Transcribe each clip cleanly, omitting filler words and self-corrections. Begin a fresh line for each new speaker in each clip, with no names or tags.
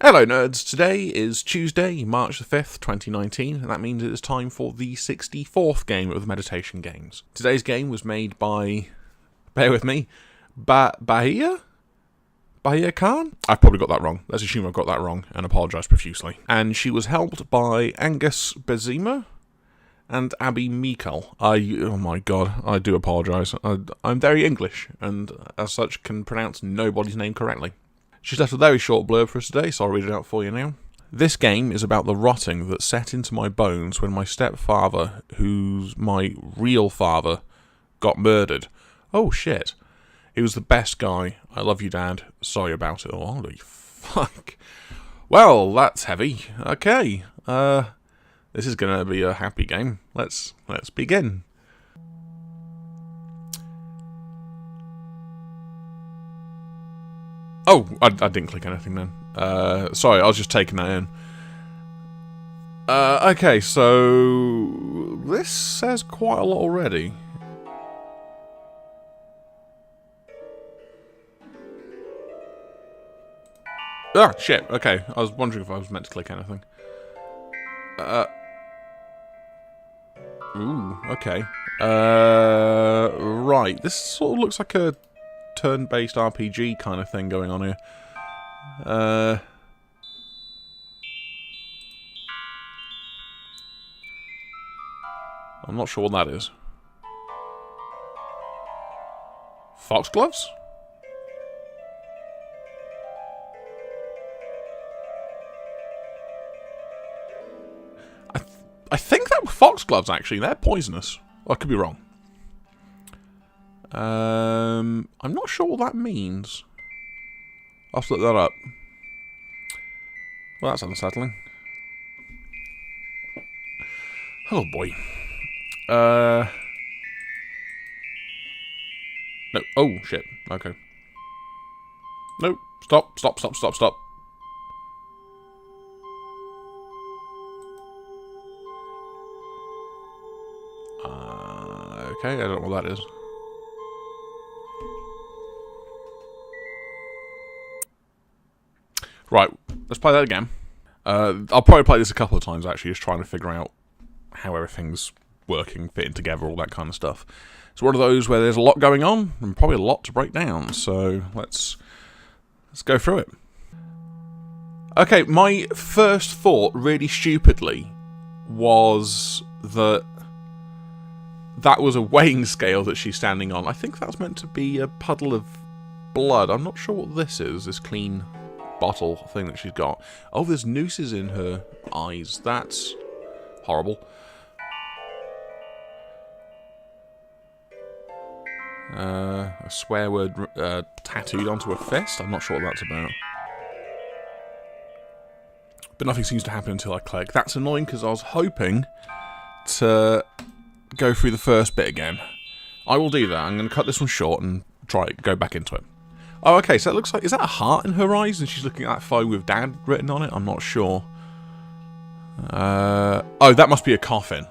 Hello nerds, today is Tuesday, March the 5th, 2019, and that means it is time for the 64th game of the meditation games. Today's game was made by, bear with me, Bahiyya? Bahiyya Khan? I've probably got that wrong. Let's assume I've got that wrong and apologise profusely. And she was helped by Angus Bezima and Abby Meikle. Oh my god, I do apologise. I'm very English, and as such can pronounce nobody's name correctly. She's left a very short blurb for us today, so I'll read it out for you now. This game is about the rotting that set into my bones when my stepfather, who's my real father, got murdered. Oh shit. He was the best guy. I love you, Dad. Sorry about it all. Holy fuck. Well, that's heavy. Okay. This is gonna be a happy game. Let's begin. Oh, I didn't click anything then. Sorry, I was just taking that in. Okay, so this says quite a lot already. Ah, shit. Okay, I was wondering if I was meant to click anything. Ooh, okay. Right. This sort of looks like a turn-based RPG kind of thing going on here. I'm not sure what that is. Foxgloves? I think that were foxgloves, actually. They're poisonous. I could be wrong. I'm not sure what that means. I'll have to look that up. Well, that's unsettling. Oh boy. No. Oh shit. Okay. Nope. Stop. Okay, I don't know what that is. Right, let's play that again. I'll probably play this a couple of times, actually, just trying to figure out how everything's working, fitting together, all that kind of stuff. It's one of those where there's a lot going on, and probably a lot to break down, so let's go through it. Okay, my first thought, really stupidly, was that was a weighing scale that she's standing on. I think that's meant to be a puddle of blood. I'm not sure what this is, this clean bottle thing that she's got. Oh, there's nooses in her eyes. That's horrible. A swear word tattooed onto her fist. I'm not sure what that's about. But nothing seems to happen until I click. That's annoying because I was hoping to go through the first bit again. I will do that. I'm going to cut this one short and go back into it. Oh, okay, so it looks like... Is that a heart in her eyes? And she's looking at that photo with Dad written on it? I'm not sure. Oh, that must be a coffin.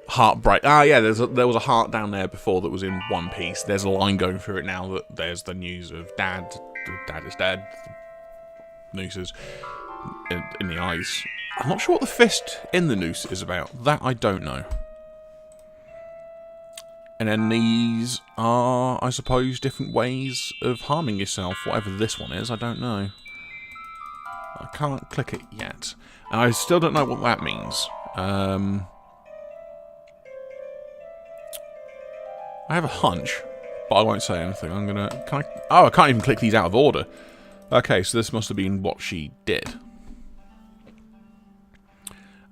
Heartbreak. Ah, yeah, there was a heart down there before that was in one piece. There's a line going through it now that there's the news of Dad. Dad is dead. Nooses in the eyes. I'm not sure what the fist in the noose is about. That I don't know. And then these are, I suppose, different ways of harming yourself. Whatever this one is, I don't know. I can't click it yet. And I still don't know what that means. I have a hunch, but I won't say anything. Oh, I can't even click these out of order. Okay, so this must have been what she did.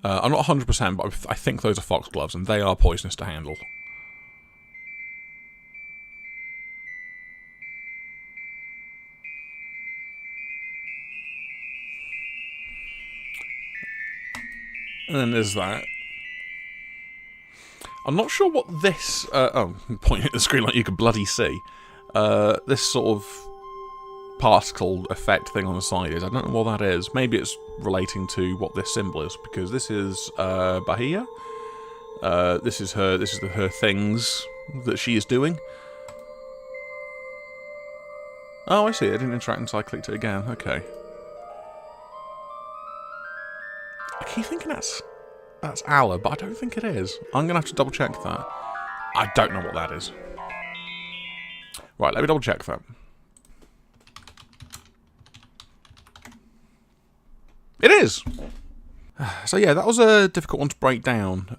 I'm not 100%, but I think those are foxgloves, and they are poisonous to handle. And then there's that. I'm not sure what this... oh, I'm pointing at the screen like you could bloody see. This sort of particle effect thing on the side is. I don't know what that is. Maybe it's relating to what this symbol is, because this is Bahiyya. This is her things that she is doing. Oh, I see. It didn't interact until I clicked it again. Okay. I keep thinking that's Allah, but I don't think it is. I'm going to have to double check that. I don't know what that is. Right, let me double check that. It is! So yeah, that was a difficult one to break down.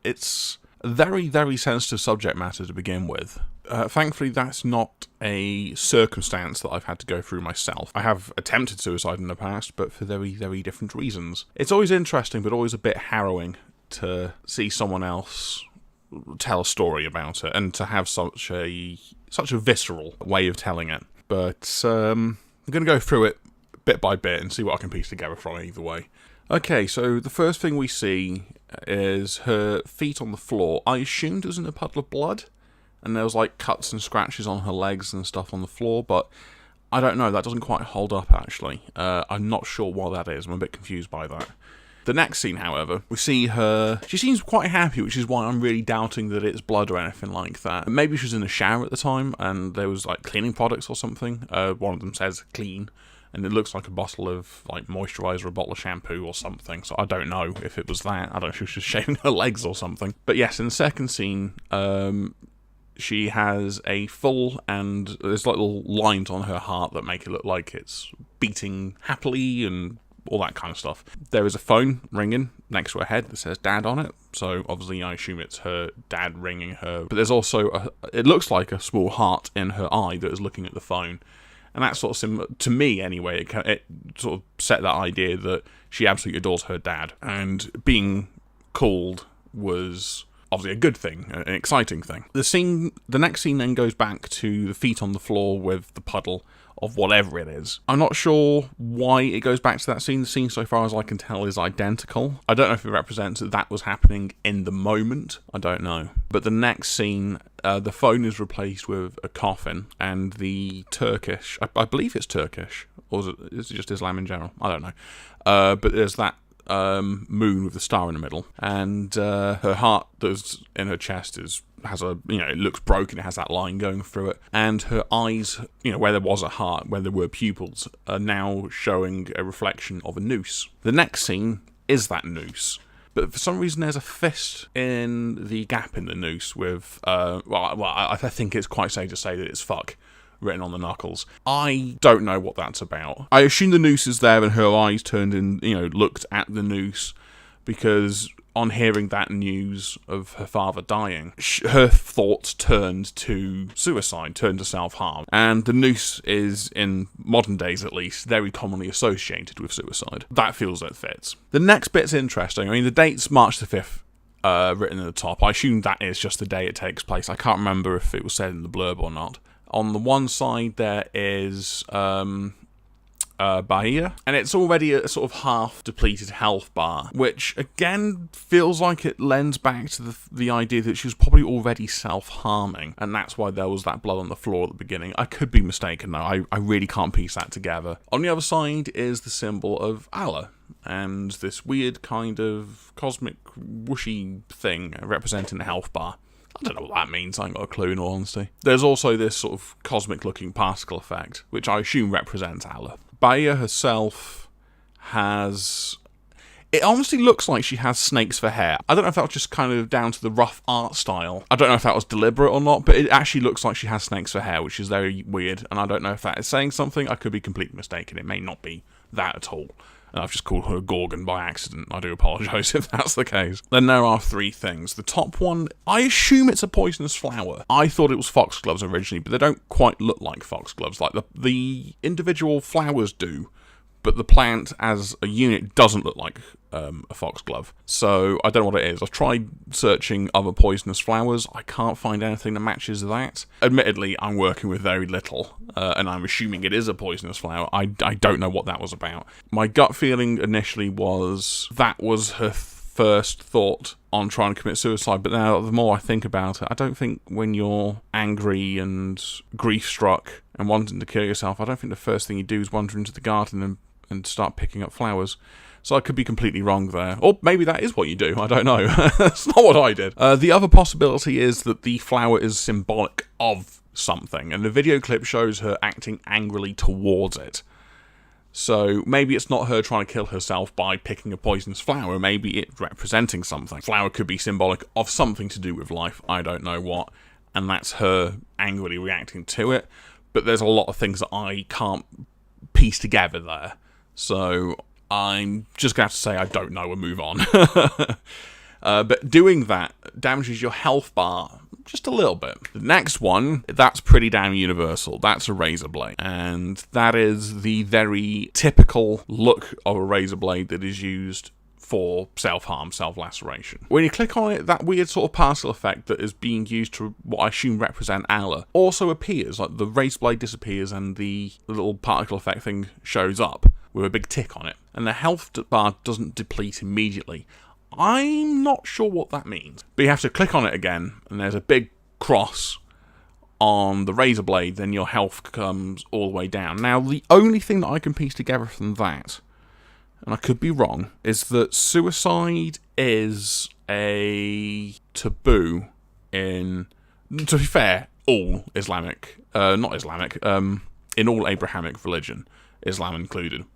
It's a very, very sensitive subject matter to begin with. Thankfully, that's not a circumstance that I've had to go through myself. I have attempted suicide in the past, but for very, very different reasons. It's always interesting, but always a bit harrowing to see someone else tell a story about it, and to have such a visceral way of telling it. But I'm going to go through it bit by bit and see what I can piece together from it either way. Okay, so the first thing we see is her feet on the floor. I assumed it was in a puddle of blood, and there was like cuts and scratches on her legs and stuff on the floor, but I don't know, that doesn't quite hold up actually. I'm not sure what that is, I'm a bit confused by that. The next scene, however, we see her, she seems quite happy, which is why I'm really doubting that it's blood or anything like that. Maybe she was in the shower at the time, and there was like cleaning products or something. One of them says clean, and it looks like a bottle of like moisturiser, a bottle of shampoo or something, so I don't know if it was that. I don't know if she was just shaving her legs or something. But yes, in the second scene, she has a full, and there's like little lines on her heart that make it look like it's beating happily and all that kind of stuff. There is a phone ringing next to her head that says Dad on it, so obviously I assume it's her dad ringing her. But there's also, it looks like a small heart in her eye that is looking at the phone. And that sort of, to me anyway, it sort of set that idea that she absolutely adores her dad. And being called was obviously a good thing, an exciting thing. The next scene then goes back to the feet on the floor with the puddle of whatever it is. I'm not sure why it goes back to that scene. The scene, so far as I can tell, is identical. I don't know if it represents that was happening in the moment. I don't know. But the next scene, the phone is replaced with a coffin, and the Turkish, I believe it's Turkish, or is it just Islam in general? I don't know. But there's that moon with the star in the middle, and her heart that's in her chest has a, it looks broken, it has that line going through it, and her eyes, where there was a heart, where there were pupils, are now showing a reflection of a noose. The next scene is that noose, but for some reason there's a fist in the gap in the noose with, I think it's quite safe to say that it's fuck written on the knuckles. I don't know what that's about. I assume the noose is there and her eyes turned and, looked at the noose, because on hearing that news of her father dying, her thoughts turned to suicide, turned to self-harm. And the noose is, in modern days at least, very commonly associated with suicide. That feels that fits. The next bit's interesting. I mean, the date's March the 5th. Written at the top. I assume that is just the day it takes place. I can't remember if it was said in the blurb or not. On the one side there is Bahiyya, and it's already a sort of half-depleted health bar, which again feels like it lends back to the idea that she was probably already self-harming, and that's why there was that blood on the floor at the beginning. I could be mistaken though, I really can't piece that together. On the other side is the symbol of Allah, and this weird kind of cosmic whooshy thing representing the health bar. I don't know what that means, I ain't got a clue in all honesty. There's also this sort of cosmic-looking particle effect, which I assume represents Allah. Bahiyya herself has... It honestly looks like she has snakes for hair. I don't know if that was just kind of down to the rough art style. I don't know if that was deliberate or not, but it actually looks like she has snakes for hair, which is very weird, and I don't know if that is saying something. I could be completely mistaken. It may not be that at all. I've just called her a Gorgon by accident. I do apologise if that's the case. Then there are three things. The top one, I assume it's a poisonous flower. I thought it was foxgloves originally, but they don't quite look like foxgloves. Like the individual flowers do, but the plant as a unit doesn't look like a foxglove. So I don't know what it is. I've tried searching other poisonous flowers. I can't find anything that matches that. Admittedly, I'm working with very little, and I'm assuming it is a poisonous flower. I don't know what that was about. My gut feeling initially was that was her first thought on trying to commit suicide, but now the more I think about it, I don't think when you're angry and grief-struck and wanting to kill yourself, I don't think the first thing you do is wander into the garden and start picking up flowers. So I could be completely wrong there. Or maybe that is what you do, I don't know. That's not what I did. The other possibility is that the flower is symbolic of something, and the video clip shows her acting angrily towards it. So maybe it's not her trying to kill herself by picking a poisonous flower, maybe it's representing something. Flower could be symbolic of something to do with life, I don't know what, and that's her angrily reacting to it, but there's a lot of things that I can't piece together there. So I'm just going to have to say I don't know and move on. But doing that damages your health bar just a little bit. The next one, that's pretty damn universal. That's a razor blade. And that is the very typical look of a razor blade that is used for self-harm, self-laceration. When you click on it, that weird sort of particle effect that is being used to what I assume represent Allah also appears. Like the razor blade disappears and the little particle effect thing shows up with a big tick on it. And the health bar doesn't deplete immediately. I'm not sure what that means. But you have to click on it again, and there's a big cross on the razor blade, then your health comes all the way down. Now, the only thing that I can piece together from that, and I could be wrong, is that suicide is a taboo in, to be fair, all Islamic, not Islamic, in all Abrahamic religion, Islam included.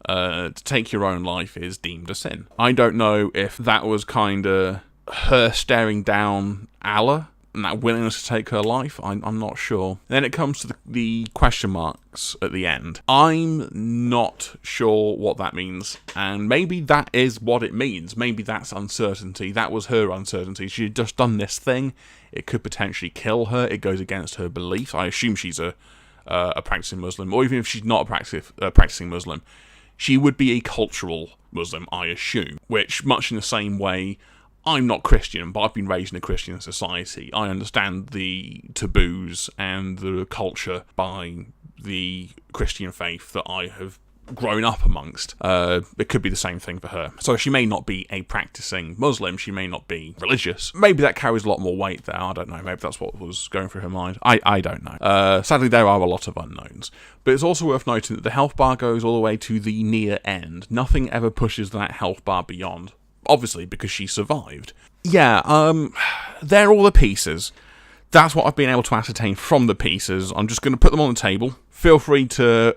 To take your own life is deemed a sin. I don't know if that was kind of her staring down Allah and that willingness to take her life. I'm not sure. Then it comes to the question marks at the end. I'm not sure what that means, and maybe that is what it means. Maybe that's uncertainty. That was her uncertainty. She had just done this thing. It could potentially kill her. It goes against her beliefs. I assume she's a practicing Muslim, or even if she's not a practicing Muslim, she would be a cultural Muslim, I assume, which, much in the same way, I'm not Christian, but I've been raised in a Christian society. I understand the taboos and the culture by the Christian faith that I have grown up amongst. It could be the same thing for her. So she may not be a practicing Muslim, she may not be religious. Maybe that carries a lot more weight there, I don't know. Maybe that's what was going through her mind. I don't know. Sadly, there are a lot of unknowns. But it's also worth noting that the health bar goes all the way to the near end. Nothing ever pushes that health bar beyond. Obviously, because she survived. Yeah, they're all the pieces. That's what I've been able to ascertain from the pieces. I'm just going to put them on the table. Feel free to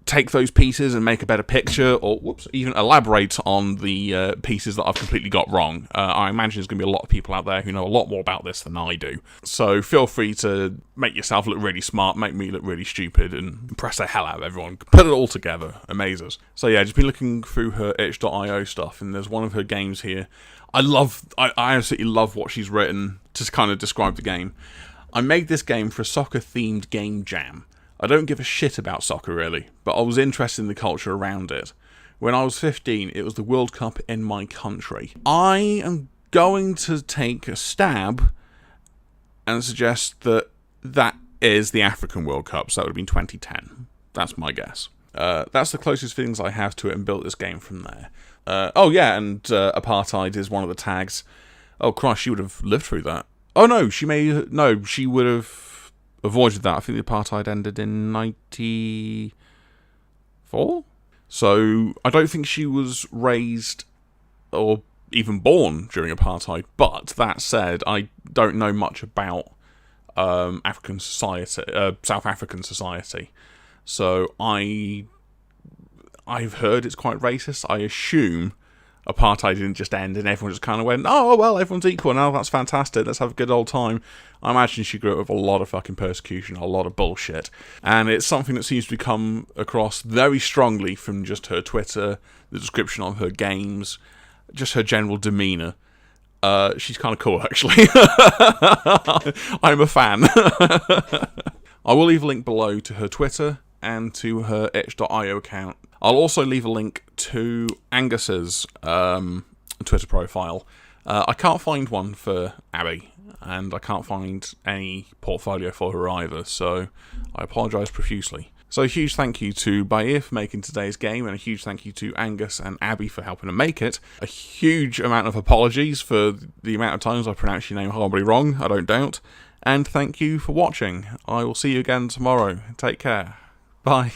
take those pieces and make a better picture, or even elaborate on the pieces that I've completely got wrong. I imagine there's going to be a lot of people out there who know a lot more about this than I do. So feel free to make yourself look really smart, make me look really stupid, and impress the hell out of everyone. Put it all together. Amazes. So yeah, just been looking through her itch.io stuff, and there's one of her games here. I absolutely love what she's written to kind of describe the game. I made this game for a soccer-themed game jam. I don't give a shit about soccer, really, but I was interested in the culture around it. When I was 15, it was the World Cup in my country. I am going to take a stab and suggest that that is the African World Cup, so that would have been 2010. That's my guess. That's the closest things I have to it, and built this game from there. Oh yeah, and apartheid is one of the tags. Oh Christ, she would have lived through that. Oh no, she would have avoided that. I think the apartheid ended in 94? So I don't think she was raised or even born during apartheid. But that said, I don't know much about African society, South African society. So I've heard it's quite racist. I assume apartheid didn't just end and everyone just kind of went, oh, well, everyone's equal now, that's fantastic, let's have a good old time. I imagine she grew up with a lot of fucking persecution, a lot of bullshit. And it's something that seems to come across very strongly from just her Twitter, the description of her games, just her general demeanour. She's kind of cool, actually. I'm a fan. I will leave a link below to her Twitter and to her itch.io account. I'll also leave a link to Angus's Twitter profile. I can't find one for Abby, and I can't find any portfolio for her either, so I apologise profusely. So a huge thank you to Bahiyya for making today's game, and a huge thank you to Angus and Abby for helping to make it. A huge amount of apologies for the amount of times I pronounce your name horribly wrong, I don't doubt. And thank you for watching. I will see you again tomorrow. Take care. Bye.